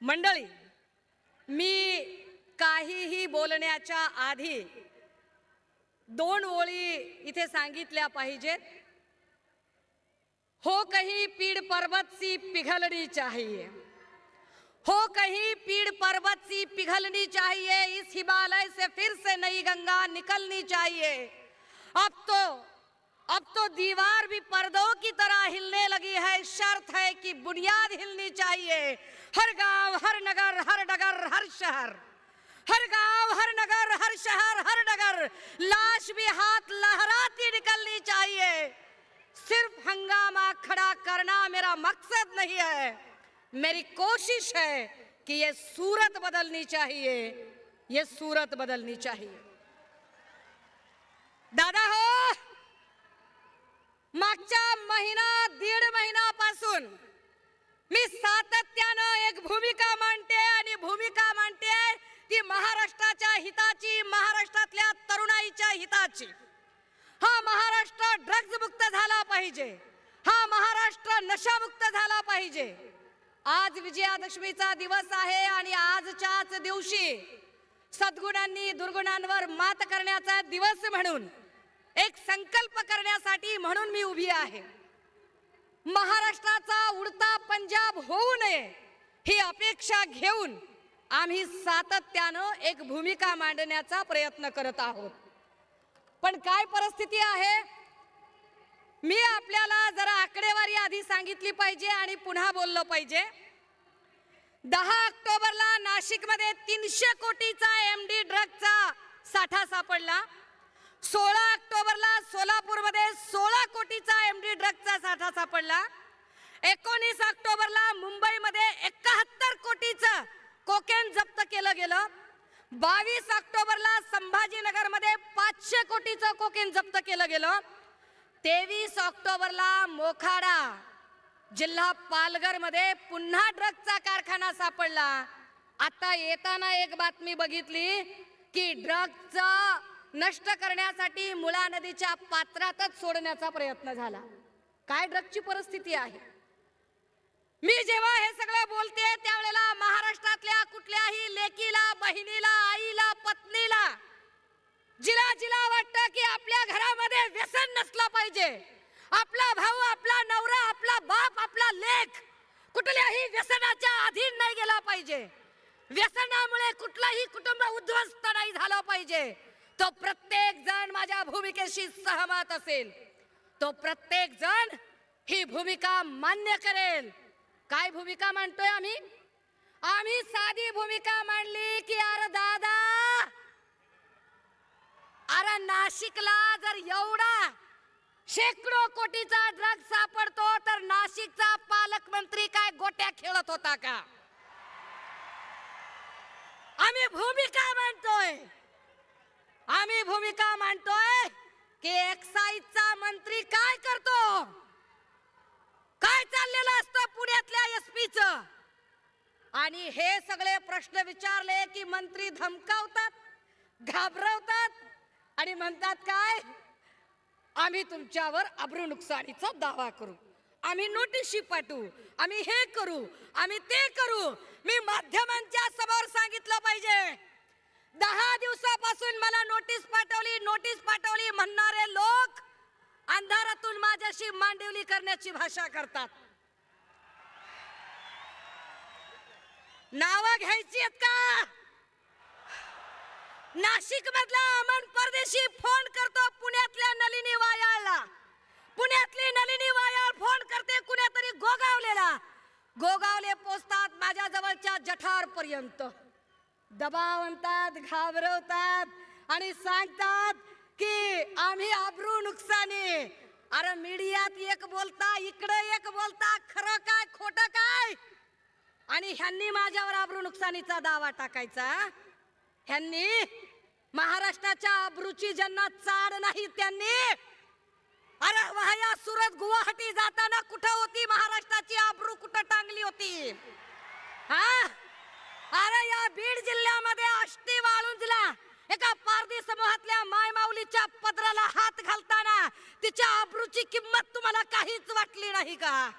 मंडळी, मी काहीही बोलण्याच्या आधी दोन ओळी इथे सांगितल्या पाहिजेत. हो कहीं पीड़ पर्वत सी पिघलनी चाहिए, हो कहीं पीड़ पर्वत सी पिघलनी चाहिए, इस हिमालय से फिर से नई गंगा निकलनी चाहिए. अब तो दीवार भी पर्दों की तरह हिलने लगी है, शर्त है कि बुनियाद हिलनी चाहिए. हर गांव, हर नगर, हर डगर, हर शहर, हर गांव, हर नगर, हर शहर, हर डगर, लाश भी हाथ लहराती निकलनी चाहिए. सिर्फ हंगामा खड़ा करना मेरा मकसद नहीं है, मेरी कोशिश है कि ये सूरत बदलनी चाहिए, ये सूरत बदलनी चाहिए. दादा हो, मागच्या दीड महिन्यापासून मी सातत्यानं एक भूमिका मांडते आणि भूमिका मांडते ती महाराष्ट्राच्या हिताची, महाराष्ट्रातल्या तरुणाईच्या हिताची. हा महाराष्ट्र ड्रग्ज मुक्त झाला पाहिजे, हा महाराष्ट्र नशामुक्त झाला पाहिजे. आज विजयादशमीचा दिवस आहे आणि आजच्याच दिवशी सद्गुणांनी दुर्गुणांवर मात करण्याचा दिवस म्हणून एक संकल्प करण्यासाठी म्हणून मी उभी आहे. महाराष्ट्राचा उडता पंजाब होऊ नये ही अपेक्षा घेऊन आम्ही सातत्यानं एक भूमिका मांडण्याचा प्रयत्न करत आहोत. पण काय परिस्थिती आहे, मी आपल्याला जरा आकडेवारी आधी सांगितली पाहिजे आणि पुन्हा बोललो पाहिजे. 10 ऑक्टोबरला नाशिकमध्ये 300 कोटीचा एमडी ड्रगचा साठा सापडला. 16 ऑक्टोबरला सोलापूरमध्ये 16 कोटीचा एमडी ड्रगचा साठा सापडला. 19 ऑक्टोबरला मुंबईमध्ये 71 कोटीचं कोकेन जप्त केलं गेलं. 22 ऑक्टोबरला संभाजीनगरमध्ये 500 कोटीचं कोकेन जप्त केलं गेलं. 23 ऑक्टोबरला मोखाडा जिल्हा पालघरमध्ये पुन्हा ड्रगचा कारखाना सापडला. आता येताना एक बातमी बघितली की ड्रगचा नष्ट करण्यासाठी मुळा नदीच्या पात्रातच सोडण्याचा प्रयत्न झाला. काय ड्रगची परिस्थिती आहे. मी जेव्हा हे सगळं बोलते त्यावेळेला महाराष्ट्रातल्या कुठल्याही लेकीला, बहिणीला, आईला, पत्नीला, जिला जिला वाटतं की आपल्या घरामध्ये व्यसन नसलं पाहिजे, आपला भाऊ, आपला नवरा, आपला बाप, आपला लेक कुठल्याही व्यसनाच्या अधीन नाही गेला पाहिजे, व्यसनामुळे कुठलाही कुटुंब उद्ध्वस्त नाही झालं पाहिजे, तो प्रत्येक जण माझ्या भूमिकेशी सहमत असेल, तो प्रत्येक जण ही भूमिका मान्य करेल. काय भूमिका मांडतोय आम्ही? आम्ही साधी भूमिका मांडली की अरे दादा, अरे नाशिकला जर एवढा शेकडो कोटीचा ड्रग सापडतो तर नाशिकचा पालकमंत्री काय गोट्या खेळत होता का? आम्ही भूमिका मांडतोय, आम्ही भूमिका मांडतोय की एक्साईजचा मंत्री काय करतो, काय चाललेलं असतं पुण्यातल्या एसपीचं. आणि हे सगळे प्रश्न विचारले की मंत्री धमकावतात, घाबरवतात आणि म्हणतात काय, आम्ही तुमच्यावर अब्रू नुकसानीचा दावा करू, आम्ही नोटीस पाठवू, आम्ही हे करू, आम्ही ते करू. मी माध्यमांच्या समोर सांगितलं पाहिजे, 10 दिवसापासून मला नोटीस पाठवली म्हणणारे लोक अंधारातून माझ्याशी मांडिवली करण्याची भाषा करतात. नावं घ्यायची आहेत का? नाशिक मधला अमन परदेशी फोन करतो पुण्यातल्या नलिनी वायाळला, पुण्यातली नलिनी वायाळ फोन करते कुणीतरी गोगावलेला, गोगावले पोचतात माझ्या जवळच्या जठार पर्यंत, दबाव आणतात, घाबरवतात आणि सांगतात की आम्ही अब्रू नुकसानी. अरे मीडियात एक बोलता, इकडे एक बोलता, खरं काय खोटं काय? आणि ह्यांनी माझ्यावर अब्रू नुकसानीचा दावा टाकायचा. ह्यांनी महाराष्ट्राच्या अब्रूची ज्यांना चाड नाही त्यांनी, अरे वाया सुरत गुवाहाटी जाताना कुठं होती महाराष्ट्राची अब्रू, कुठं टांगली होती? हा, अरे या बीड जिल्ह्यामध्ये आष्टी वाळुंजला एका पारधी समूहातल्या मायमाऊलीच्या पदराला हात घालताना तिच्या अब्रूची किंमत तुम्हाला काहीच वाटली नाही का?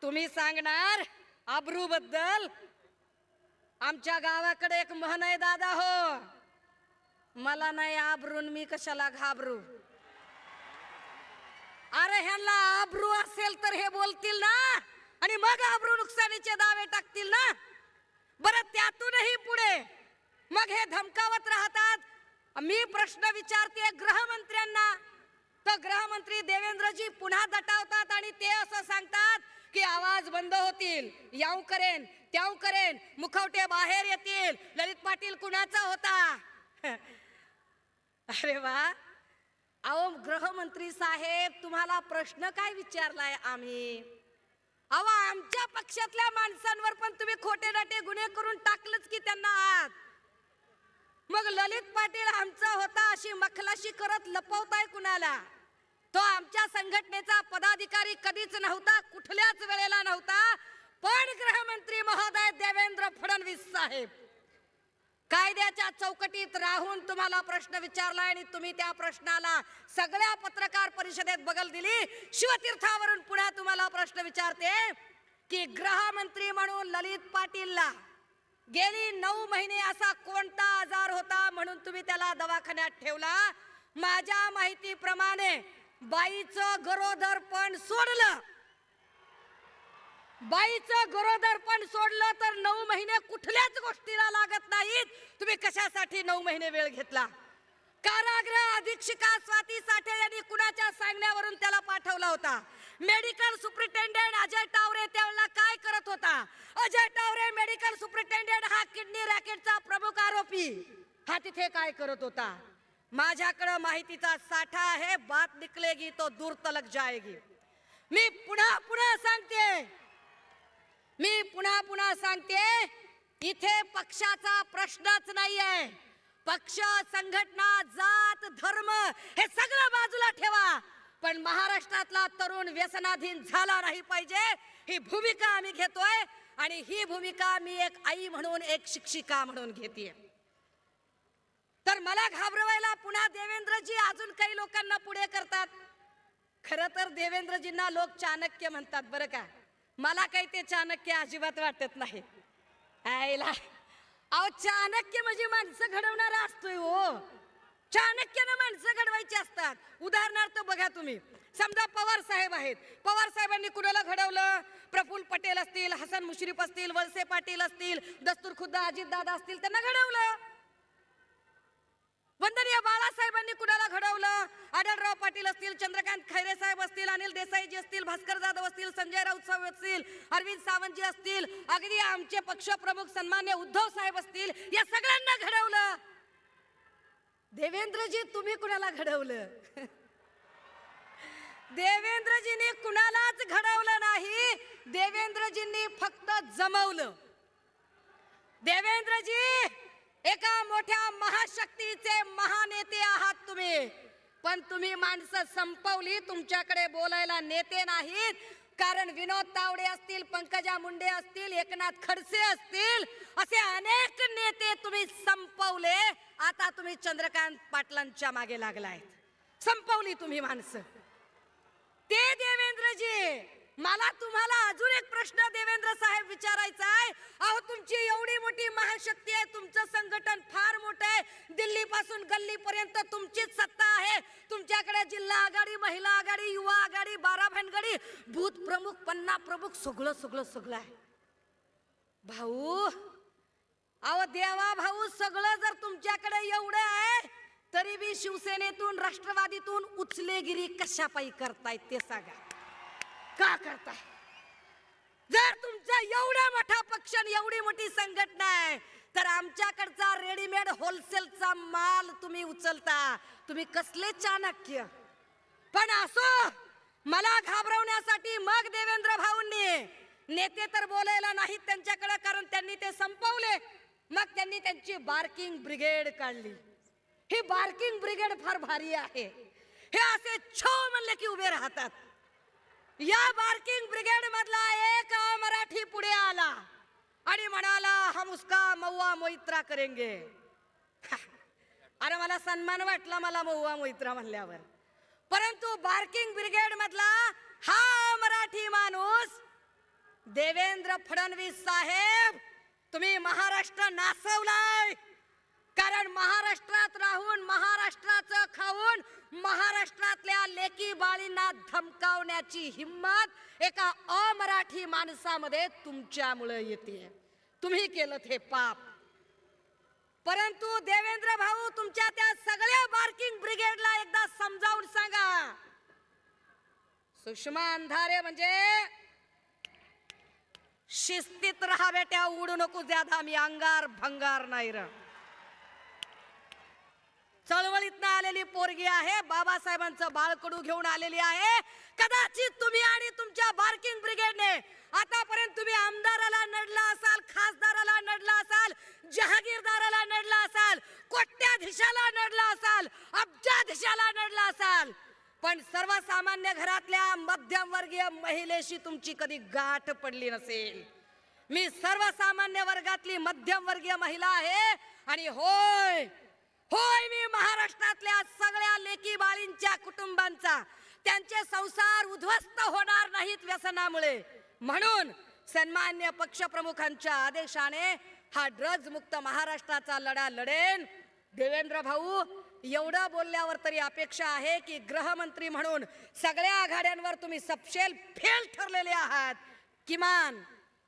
तुम्ही सांगणार अब्रू बद्दल आमच्या गावाकडे एक म्हण आहे दादा हो, मला नाही आबरून मी कशाला घाबरू. अरे ह्यांना आबरू असेल तर हे बोलतील ना, आणि मग आबरू नुकसानीचे दावे टाकतील ना. बरं त्यातूनही पुढे मग हे धमकावत राहतात. मी प्रश्न विचारते गृहमंत्र्यांना, तर गृहमंत्री देवेंद्रजी पुन्हा दटावतात आणि ते असं सांगतात की आवाज बंद होतील, याव करेन त्याव करेन, मुखवटे बाहेर येतील, ललित पाटील कुणाचा होता. अरे वा, अहो गृहमंत्री साहेब तुम्हाला प्रश्न काय विचारलाय आम्ही? अहो आमच्या पक्षातल्या माणसांवर पण तुम्ही खोटे नाटे गुन्हे करून टाकलंच की त्यांना आत. मग ललित पाटील आमचा होता अशी मखलाशी करत लपवताय कुणाला? तो आमच्या संघटनेचा पदाधिकारी कधीच नव्हता, कुठल्याच वेळेला नव्हता. पण गृहमंत्री महोदय देवेंद्र फडणवीस साहेब कायद्याच्या चौकटीत राहून तुम्हाला प्रश्न विचारला आणि तुम्ही त्या प्रश्नाला सगळ्या पत्रकार परिषदेत बगल दिली. शिवतीर्थावरून पुन्हा तुम्हाला प्रश्न विचारते की गृहमंत्री म्हणून ललित पाटीलला गेली 9 महिने असा कोणता आजार होता म्हणून तुम्ही त्याला दवाखान्यात ठेवला? माझ्या माहितीप्रमाणे बाईचं गरोदरपण सोडलं, बाईचं गरोदरपण सोडलं तर 9 महिने कुठल्याच गोष्टीला लागत नाहीत. तुम्ही कशासाठी 9 महिने वेळ घेतला? कारागृह अधीक्षिका स्वाती साठे यांनी कुणाच्या सांगण्यावरून त्याला पाठवला होता? मेडिकल सुपरिटेंडेंट अजय टावरे त्यावेळेला काय करत होता? अजय टावरे मेडिकल सुपरिटेंडेंट हा किडनी रॅकेटचा प्रमुख आरोपी, हा तिथे काय करत होता? माझ्याकडे माहितीचा साठा आहे, बात निकलेगी तो दूर तलक जाएगी. मी पुन्हा सांगते, इथे पक्षाचा प्रश्नच नाहीये. पक्ष, संघटना, जात, धर्म हे सगळं बाजूला ठेवा, पण महाराष्ट्रातला तरुण व्यसनाधीन झाला नाही पाहिजे ही भूमिका आम्ही घेतोय. आणि ही भूमिका मी एक आई म्हणून, एक शिक्षिका म्हणून घेतेय. तर मला घाबरवायला पुन्हा देवेंद्रजी अजून काही लोकांना पुढे करतात. खरं तर देवेंद्रजींना लोक चाणक्य म्हणतात बरं का. मला काही ते चाणक्य अजिबात वाटत नाही. आईला अहो चाणक्य म्हणजे माणसं घडवणारा असतोय हो. चाणक्यानं माणसं घडवायची असतात. उदाहरणार्थ बघा तुम्ही, समजा पवार साहेब आहेत. पवार साहेबांनी कुणाला घडवलं? प्रफुल्ल पटेल असतील, हसन मुश्रीफ असतील, वळसे पाटील असतील, दस्तूर खुद्द अजितदादा असतील, त्यांना घडवलं. वंदनीय बाळासाहेबांनी कुणाला घडवलं? आढळराव पाटील असतील, चंद्रकांत खैरे साहेब असतील, अनिल देसाईजी असतील, भास्कर जाधव असतील, संजय राऊत साहेब असतील, अरविंद सावंतजी असतील, अगदी आमचे पक्षप्रमुख सन्मान्य उद्धव साहेब असतील, या सगळ्यांना घडवलं. देवेंद्रजी तुम्ही कुणाला घडवलं? देवेंद्रजींनी कुणालाच घडवलं नाही, देवेंद्रजींनी फक्त जमवलं. देवेंद्रजी एका मोठ्या महाशक्तीचे महानेते आहात तुम्ही, पण तुम्ही माणसं संपवली. तुमच्याकडे बोलायला नेते नाहीत. कारण विनोद तावडे असतील, पंकजा मुंडे असतील, एकनाथ खडसे असतील, असे अनेक नेते तुम्ही संपवले. आता तुम्ही चंद्रकांत पाटलांच्या मागे लागलाय. संपवली तुम्ही माणसं. ते देवेंद्रजी, मला तुम्हाला अजून एक प्रश्न देवेंद्र साहेब विचारायचा आहे. अहो तुमची एवढी मोठी महाशक्ती आहे, तुमचं संघटन फार मोठं आहे, दिल्ली पासून गल्ली पर्यंत तुमचीच सत्ता आहे. तुमच्याकडे जिल्हा आघाडी, महिला आघाडी, युवा आघाडी, 12 भानगडी, बूथ प्रमुख, पन्ना प्रमुख, सगळं आहे. भाऊ, अहो देवा भाऊ, सगळं जर तुमच्याकडे एवढं आहे तरी बी शिवसेनेतून, राष्ट्रवादीतून उचलेगिरी कशापायी करतायत ते सांगा. का करताय? जर तुमचा एवढा मोठा पक्ष, एवढी मोठी संघटना आहे, तर आमच्याकडचा रेडीमेड होलसेलचा माल तुम्ही उचलता. तुम्ही कसले चाणक्य. पण असो, मला घाबरवण्यासाठी मग देवेंद्र भाऊंनी, नेते तर बोलायला नाहीत त्यांच्याकडे कारण त्यांनी ते संपवले, मग त्यांनी त्यांची बार्किंग ब्रिगेड काढली. ही बार्किंग ब्रिगेड फार भारी आहे. हे असे छो म्हणले की उभे राहतात. या बार्किंग ब्रिगेड मधला एक मराठी पुढे आला आणि म्हणाला, हम उसका महुआ मोइत्रा करेंगे. अरे मला सन्मान वाटला मला महुआ मोइत्रा म्हणल्यावर. परंतु बार्किंग ब्रिगेड मधला हा मराठी माणूस देवेंद्र फडणवीस साहेब तुम्ही महाराष्ट्र नासवलाय. कारण महाराष्ट्रात राहून महाराष्ट्राचं खाऊन महाराष्ट्रातल्या लेकी बाळींना धमकावण्याची हिम्मत एका अमराठी माणसामध्ये तुमच्यामुळे येते. तुम्ही केलं हे पाप. परंतु देवेंद्र भाऊ, तुमच्या त्या सगळ्या बार्किंग ब्रिगेडला एकदा समजावून सांगा, सुषमा अंधारे म्हणजे शिस्तीत राहा बेट्या, उडू नको ज्यादा, मी अंगार भंगार नाही र. चळवळीतनं आलेली पोरगी आहे, बाबासाहेबांचं बाळकडू घेऊन आलेली आहे. कदाचित तुम्ही आणि तुमच्या बार्किंग ब्रिगेडने आतापर्यंत तुम्ही आमदाराला नडला असाल, खासदाराला नडला असाल, जहागीरदाराला नडला असाल, कोट्याधीशाला नडला असाल, अब्जाधीशाला नडला असाल, पण सर्वसामान्य घरातल्या मध्यमवर्गीय महिलेशी तुमची कधी गाठ पडली नसेल. मी सर्वसामान्य वर्गातली मध्यमवर्गीय महिला आहे आणि होय होय मी महाराष्ट्रातल्या सगळ्या लेकी बाळींच्या कुटुंबांचा, त्यांचे संसार उद्ध्वस्त होणार नाहीत व्यसनामुळे, म्हणून सन्मान्य पक्षप्रमुखांच्या आदेशाने हा ड्रग्ज मुक्त महाराष्ट्राचा लढा लढेन. देवेंद्र भाऊ, एवढं बोलल्यावर तरी अपेक्षा आहे की गृहमंत्री म्हणून सगळ्या आघाड्यांवर तुम्ही सपशेल फेल ठरलेले आहात. किमान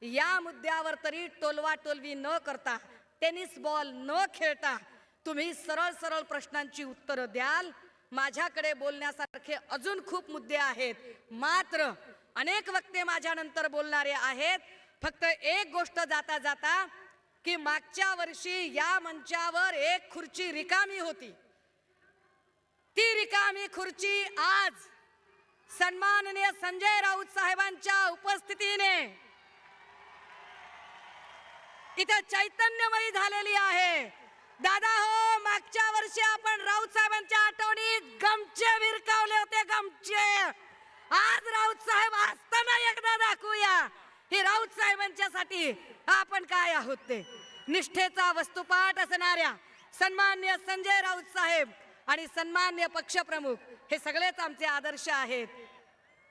या मुद्द्यावर तरी टोलवा टोलवी न करता, टेनिस बॉल न खेळता तुम्ही सरळ सरळ प्रश्नांची उत्तरं द्याल. माझ्याकडे बोलण्यासारखे अजून खूप मुद्दे आहेत, मात्र अनेक वक्ते माझ्यानंतर बोलणारे आहेत. फक्त एक गोष्ट जाता जाता, की मागच्या वर्षी या मंचावर एक खुर्ची रिकामी होती. ती रिकामी खुर्ची आज सन्माननीय संजय राऊत साहेबांच्या उपस्थितीने इथे चैतन्यमयी झालेली आहे. दादा हो, मागच्या वर्षी आपण राऊत साहेबांच्या आठवणीत गमचे विरकावले होते, गमचे. आज राऊत साहेब असताना एकदा दाखवूया हे राऊत साहेबांच्यासाठी आपण काय आहोत ते. निष्ठेचा वस्तुपाठ असणाऱ्या सन्मान्य संजय राऊत साहेब आणि सन्मान्य पक्षप्रमुख हे सगळेच आमचे आदर्श आहेत.